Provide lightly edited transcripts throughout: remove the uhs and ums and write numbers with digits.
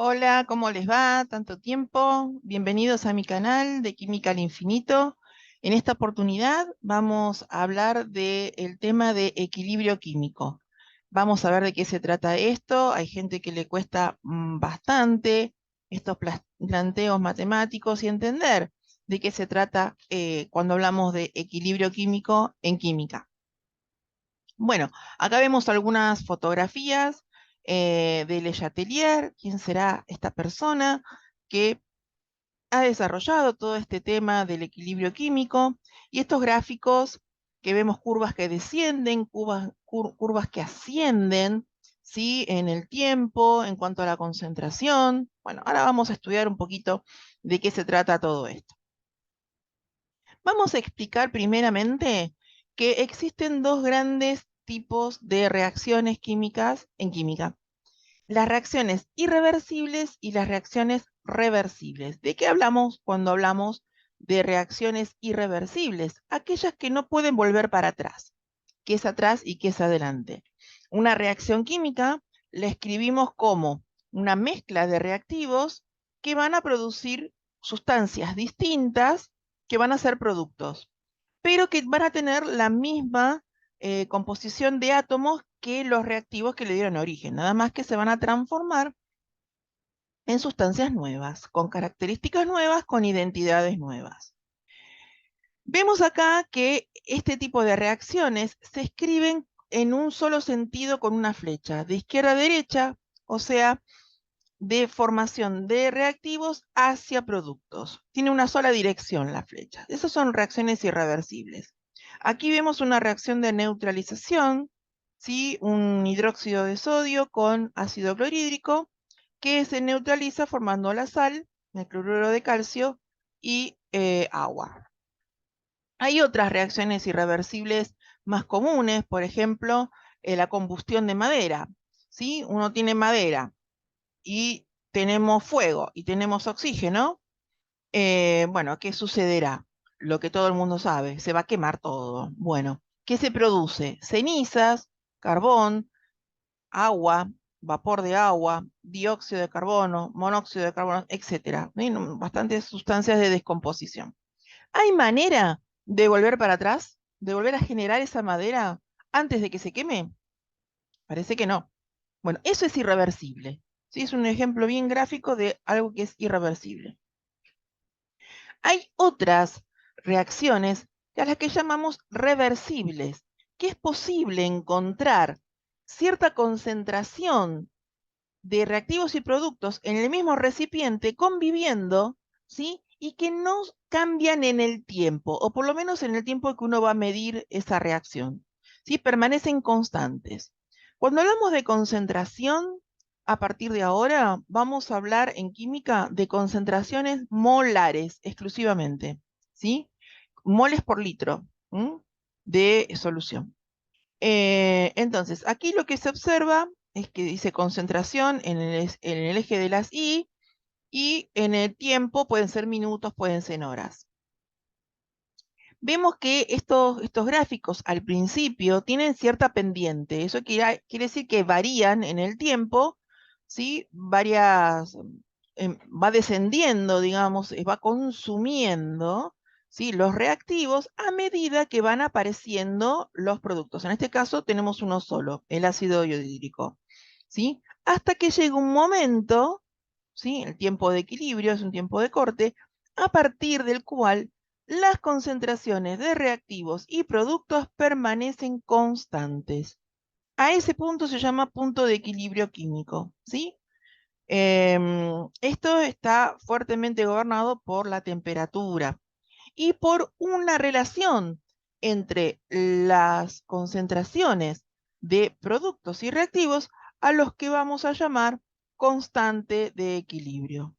Hola, ¿cómo les va? Tanto tiempo. Bienvenidos a mi canal de Química al Infinito. En esta oportunidad vamos a hablar del tema de equilibrio químico. Vamos a ver de qué se trata esto. Hay gente que le cuesta bastante estos planteos matemáticos y entender de qué se trata cuando hablamos de equilibrio químico en química. Bueno, acá vemos algunas fotografías de Le Chatelier. ¿Quién será esta persona que ha desarrollado todo este tema del equilibrio químico? Y estos gráficos que vemos curvas que descienden, curvas que ascienden, ¿sí? En el tiempo, en cuanto a la concentración. Bueno, ahora vamos a estudiar un poquito de qué se trata todo esto. Vamos a explicar primeramente que existen dos grandes tipos de reacciones químicas en química: las reacciones irreversibles y las reacciones reversibles. ¿De qué hablamos cuando hablamos de reacciones irreversibles? Aquellas que no pueden volver para atrás, que es atrás y que es adelante. Una reacción química la escribimos como una mezcla de reactivos que van a producir sustancias distintas que van a ser productos, pero que van a tener la misma composición de átomos que los reactivos que le dieron origen, nada más que se van a transformar en sustancias nuevas, con características nuevas, con identidades nuevas. Vemos acá que este tipo de reacciones se escriben en un solo sentido con una flecha, de izquierda a derecha, o sea, de formación de reactivos hacia productos. Tiene una sola dirección la flecha. Esas son reacciones irreversibles. Aquí vemos una reacción de neutralización, ¿sí? Un hidróxido de sodio con ácido clorhídrico que se neutraliza formando la sal, el cloruro de calcio y agua. Hay otras reacciones irreversibles más comunes, por ejemplo, la combustión de madera. ¿Sí? Uno tiene madera y tenemos fuego y tenemos oxígeno. Bueno, ¿qué sucederá? Lo que todo el mundo sabe, se va a quemar todo. Bueno, ¿qué se produce? Cenizas, carbón, agua, vapor de agua, dióxido de carbono, monóxido de carbono, etcétera. Hay bastantes sustancias de descomposición. ¿Hay manera de volver para atrás? ¿De volver a generar esa madera antes de que se queme? Parece que no. Bueno, eso es irreversible. ¿Sí? Es un ejemplo bien gráfico de algo que es irreversible. Hay otras reacciones a las que llamamos reversibles, que es posible encontrar cierta concentración de reactivos y productos en el mismo recipiente conviviendo, ¿sí? Y que no cambian en el tiempo, o por lo menos en el tiempo que uno va a medir esa reacción, ¿sí? Permanecen constantes. Cuando hablamos de concentración, a partir de ahora vamos a hablar en química de concentraciones molares exclusivamente, ¿sí? Moles por litro de solución. Entonces, aquí lo que se observa es que dice concentración en el eje de las y en el tiempo pueden ser minutos, pueden ser horas. Vemos que estos gráficos al principio tienen cierta pendiente. Eso quiere decir que varían en el tiempo, ¿sí? Va descendiendo, digamos, va consumiendo, ¿sí? Los reactivos a medida que van apareciendo los productos. En este caso tenemos uno solo, el ácido iodídrico, ¿sí? Hasta que llega un momento, ¿sí? El tiempo de equilibrio es un tiempo de corte, a partir del cual las concentraciones de reactivos y productos permanecen constantes. A ese punto se llama punto de equilibrio químico, ¿sí? Esto está fuertemente gobernado por la temperatura y por una relación entre las concentraciones de productos y reactivos a los que vamos a llamar constante de equilibrio.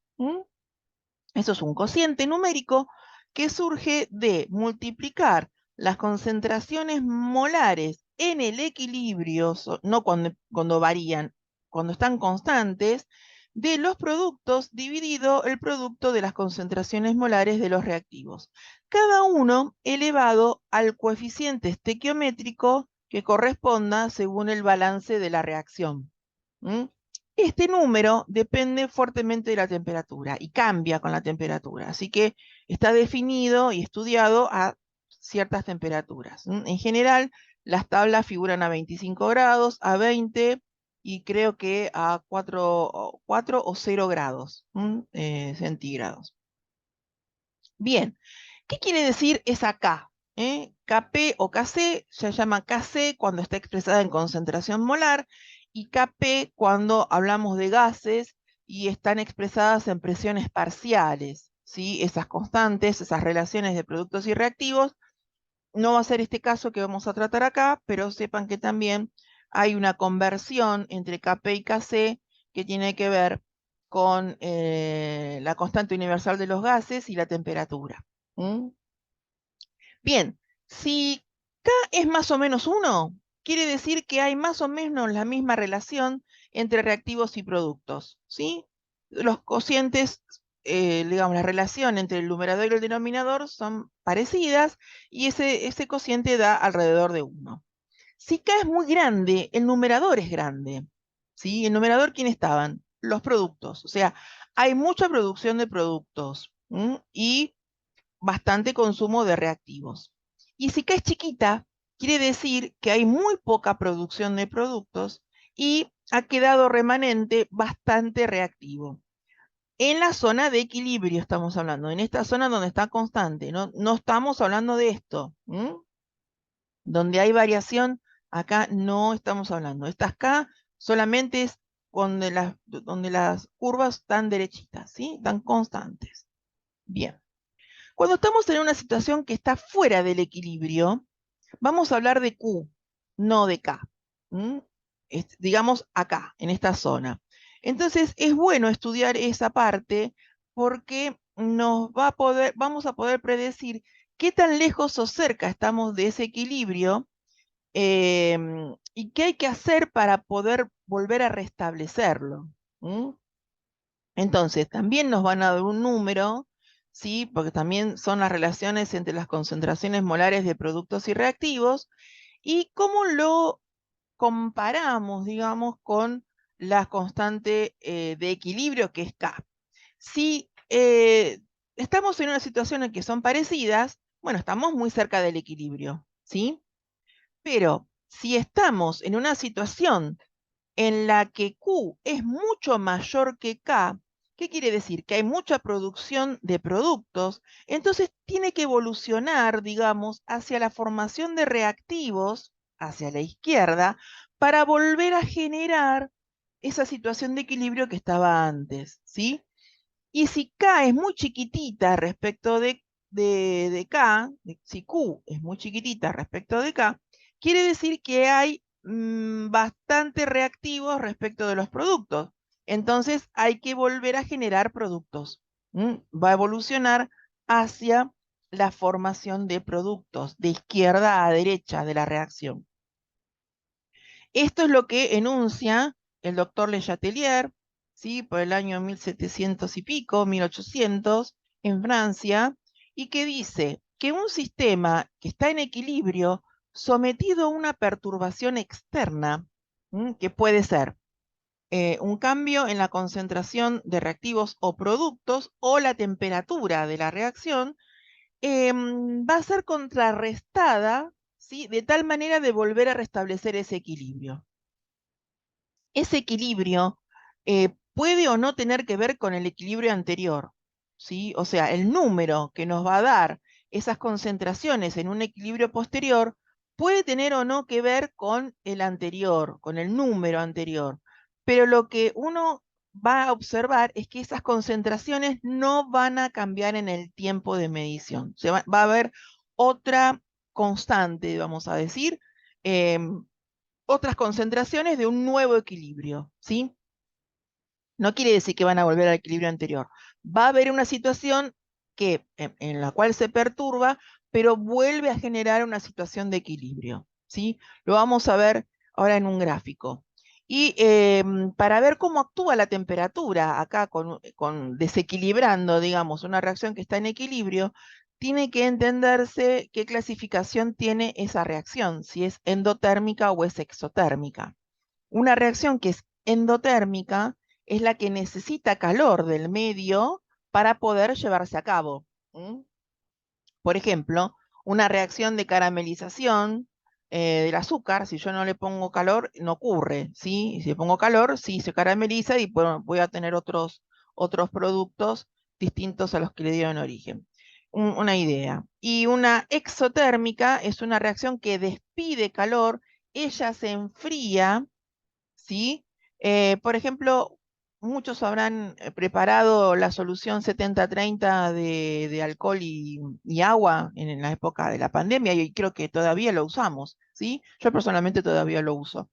Eso es un cociente numérico que surge de multiplicar las concentraciones molares en el equilibrio, no cuando varían, cuando están constantes, de los productos dividido el producto de las concentraciones molares de los reactivos, cada uno elevado al coeficiente estequiométrico que corresponda según el balance de la reacción. Este número depende fuertemente de la temperatura y cambia con la temperatura, así que está definido y estudiado a ciertas temperaturas. En general, las tablas figuran a 25 grados, a 20 y creo que a 4 o 0 grados centígrados. Bien, ¿qué quiere decir esa K? Kp o Kc se llama Kc cuando está expresada en concentración molar y Kp cuando hablamos de gases y están expresadas en presiones parciales. ¿Sí? Esas constantes, esas relaciones de productos y reactivos, no va a ser este caso que vamos a tratar acá, pero sepan que también hay una conversión entre Kp y Kc que tiene que ver con la constante universal de los gases y la temperatura. Bien, si K es más o menos 1, quiere decir que hay más o menos la misma relación entre reactivos y productos, ¿sí? Los cocientes, digamos, la relación entre el numerador y el denominador son parecidas y ese cociente da alrededor de 1. Si K es muy grande, el numerador es grande, ¿sí? El numerador, ¿quién estaban? Los productos, o sea, hay mucha producción de productos y bastante consumo de reactivos. Y si K es chiquita, quiere decir que hay muy poca producción de productos y ha quedado remanente bastante reactivo. En la zona de equilibrio estamos hablando, en esta zona donde está constante, no estamos hablando de esto. Donde hay variación, acá no estamos hablando. Estas K solamente es donde las curvas están derechitas, ¿sí? Están constantes. Bien. Cuando estamos en una situación que está fuera del equilibrio, vamos a hablar de Q, no de K. Digamos acá, en esta zona. Entonces, es bueno estudiar esa parte porque vamos a poder predecir qué tan lejos o cerca estamos de ese equilibrio y qué hay que hacer para poder volver a restablecerlo. Entonces, también nos van a dar un número, ¿sí? Porque también son las relaciones entre las concentraciones molares de productos y reactivos, y cómo lo comparamos, digamos, con la constante de equilibrio que es K. Si estamos en una situación en que son parecidas, bueno, estamos muy cerca del equilibrio, ¿sí? Pero si estamos en una situación en la que Q es mucho mayor que K, ¿qué quiere decir? Que hay mucha producción de productos, entonces tiene que evolucionar, digamos, hacia la formación de reactivos, hacia la izquierda, para volver a generar esa situación de equilibrio que estaba antes, ¿sí? Y si K es muy chiquitita respecto de K, si Q es muy chiquitita respecto de K, quiere decir que hay bastante reactivos respecto de los productos. Entonces hay que volver a generar productos. Va a evolucionar hacia la formación de productos, de izquierda a derecha de la reacción. Esto es lo que enuncia el doctor Le Chatelier, ¿sí? Por el año 1700 y pico, 1800, en Francia, y que dice que un sistema que está en equilibrio sometido a una perturbación externa, que puede ser un cambio en la concentración de reactivos o productos o la temperatura de la reacción, va a ser contrarrestada, ¿sí? De tal manera de volver a restablecer ese equilibrio. Ese equilibrio puede o no tener que ver con el equilibrio anterior, ¿sí? O sea, el número que nos va a dar esas concentraciones en un equilibrio posterior puede tener o no que ver con el anterior, con el número anterior. Pero lo que uno va a observar es que esas concentraciones no van a cambiar en el tiempo de medición. Va a haber otra constante, vamos a decir, otras concentraciones de un nuevo equilibrio, ¿sí? No quiere decir que van a volver al equilibrio anterior. Va a haber una situación en la cual se perturba, pero vuelve a generar una situación de equilibrio, ¿sí? Lo vamos a ver ahora en un gráfico. Y para ver cómo actúa la temperatura acá con desequilibrando, digamos, una reacción que está en equilibrio, tiene que entenderse qué clasificación tiene esa reacción, si es endotérmica o es exotérmica. Una reacción que es endotérmica es la que necesita calor del medio para poder llevarse a cabo. Por ejemplo, una reacción de caramelización del azúcar, si yo no le pongo calor, no ocurre, ¿sí? Y si le pongo calor, sí se carameliza y bueno, voy a tener otros productos distintos a los que le dieron origen. Una idea. Y una exotérmica es una reacción que despide calor, ella se enfría, ¿sí? Por ejemplo, muchos habrán preparado la solución 70-30 de alcohol y agua en la época de la pandemia y creo que todavía lo usamos, ¿sí? Yo personalmente todavía lo uso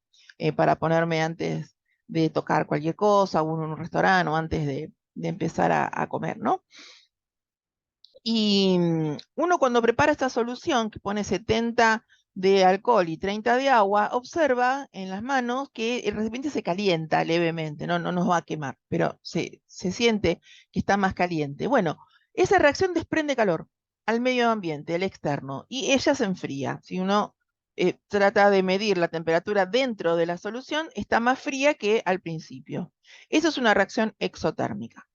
para ponerme antes de tocar cualquier cosa, o en un restaurante o antes de empezar a comer, ¿no? Y uno cuando prepara esta solución, que pone 70 de alcohol y 30 de agua, observa en las manos que el recipiente se calienta levemente, no nos va a quemar, pero se siente que está más caliente. Bueno, esa reacción desprende calor al medio ambiente, al externo, y ella se enfría. Si uno trata de medir la temperatura dentro de la solución, está más fría que al principio. Eso es una reacción exotérmica.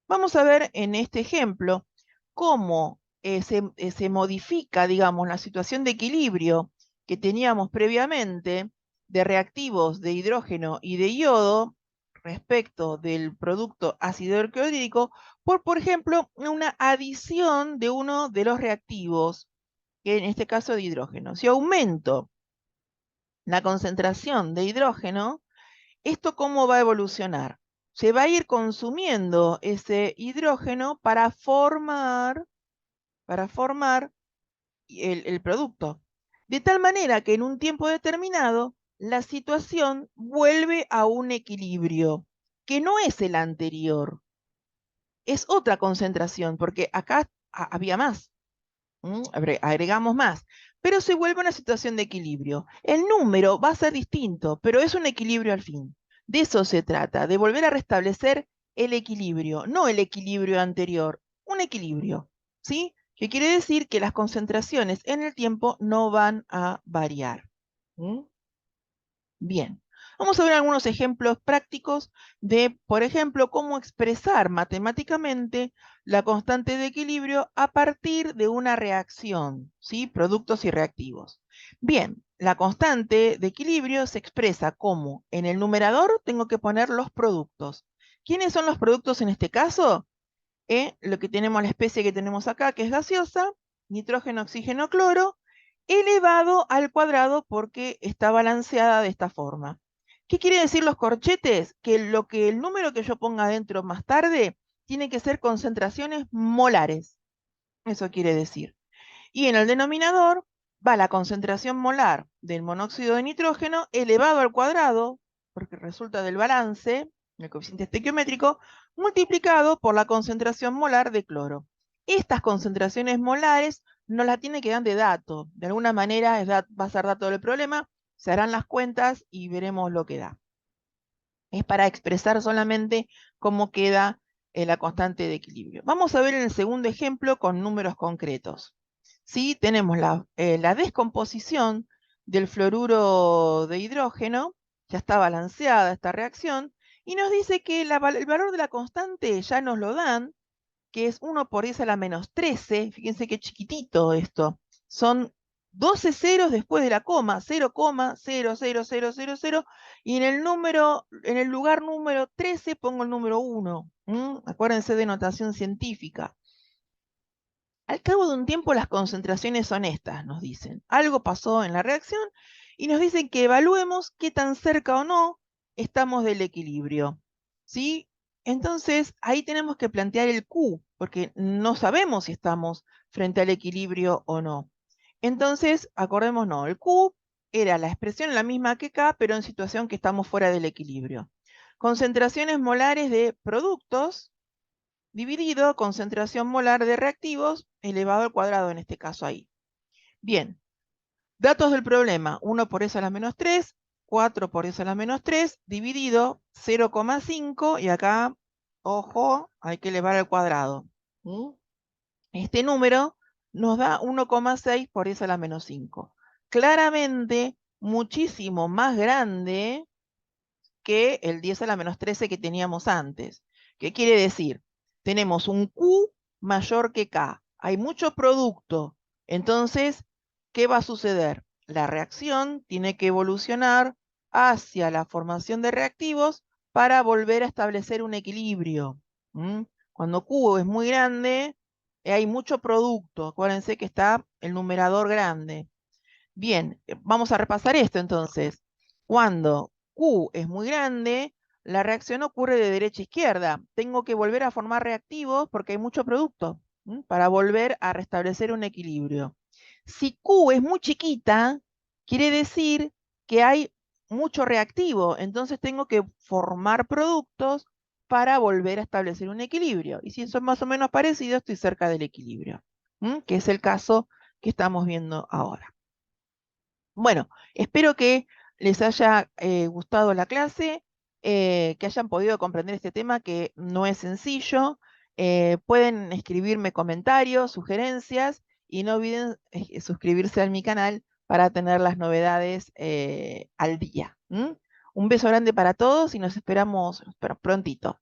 Vamos a ver en este ejemplo cómo se modifica, digamos, la situación de equilibrio que teníamos previamente de reactivos de hidrógeno y de yodo respecto del producto ácido clorhídrico por ejemplo, una adición de uno de los reactivos, que en este caso de hidrógeno. Si aumento la concentración de hidrógeno, ¿esto cómo va a evolucionar? Se va a ir consumiendo ese hidrógeno para formar el producto. De tal manera que en un tiempo determinado, la situación vuelve a un equilibrio, que no es el anterior, es otra concentración, porque acá había más, agregamos más, pero se vuelve una situación de equilibrio. El número va a ser distinto, pero es un equilibrio al fin. De eso se trata, de volver a restablecer el equilibrio, no el equilibrio anterior, un equilibrio, ¿sí? Que quiere decir que las concentraciones en el tiempo no van a variar. ¿Mm? Bien, vamos a ver algunos ejemplos prácticos de, por ejemplo, cómo expresar matemáticamente la constante de equilibrio a partir de una reacción, ¿sí? Productos y reactivos. Bien, la constante de equilibrio se expresa como en el numerador tengo que poner los productos. ¿Quiénes son los productos en este caso? Lo que tenemos, la especie que tenemos acá, que es gaseosa, nitrógeno, oxígeno, cloro, elevado al cuadrado porque está balanceada de esta forma. ¿Qué quiere decir los corchetes? Que el número que yo ponga adentro más tarde tiene que ser concentraciones molares. Eso quiere decir. Y en el denominador va la concentración molar del monóxido de nitrógeno elevado al cuadrado, porque resulta del balance, el coeficiente estequiométrico, multiplicado por la concentración molar de cloro. Estas concentraciones molares nos las tiene que dar de dato. De alguna manera va a ser dato del problema, se harán las cuentas y veremos lo que da. Es para expresar solamente cómo queda la constante de equilibrio. Vamos a ver en el segundo ejemplo con números concretos. ¿Sí? Tenemos la descomposición del fluoruro de hidrógeno, ya está balanceada esta reacción, y nos dice que el valor de la constante ya nos lo dan, que es 1 por 10 a la menos 13, fíjense qué chiquitito esto, son 12 ceros después de la coma, 0,00000, y en el lugar número 13 pongo el número 1. Acuérdense de notación científica. Al cabo de un tiempo las concentraciones son estas, nos dicen. Algo pasó en la reacción y nos dicen que evaluemos qué tan cerca o no estamos del equilibrio. ¿Sí? Entonces ahí tenemos que plantear el Q, porque no sabemos si estamos frente al equilibrio o no. Entonces, acordémonos, el Q era la expresión la misma que K, pero en situación que estamos fuera del equilibrio. Concentraciones molares de productos dividido concentración molar de reactivos elevado al cuadrado en este caso ahí. Bien, datos del problema, 1 por S a la menos 3, 4 por S a la menos 3, dividido 0,5 y acá, ojo, hay que elevar al cuadrado. Este número nos da 1,6 por S a la menos 5. Claramente, muchísimo más grande que el 10 a la menos 13 que teníamos antes. ¿Qué quiere decir? Tenemos un Q mayor que K. Hay mucho producto. Entonces, ¿qué va a suceder? La reacción tiene que evolucionar hacia la formación de reactivos para volver a establecer un equilibrio. Cuando Q es muy grande, hay mucho producto. Acuérdense que está el numerador grande. Bien, vamos a repasar esto entonces. Cuando Q es muy grande, la reacción ocurre de derecha a izquierda. Tengo que volver a formar reactivos porque hay mucho producto para volver a restablecer un equilibrio. Si Q es muy chiquita, quiere decir que hay mucho reactivo. Entonces tengo que formar productos para volver a establecer un equilibrio. Y si eso es más o menos parecido, estoy cerca del equilibrio, que es el caso que estamos viendo ahora. Bueno, espero que les haya gustado la clase, que hayan podido comprender este tema que no es sencillo. Pueden escribirme comentarios, sugerencias y no olviden suscribirse a mi canal para tener las novedades al día. Un beso grande para todos y nos esperamos prontito.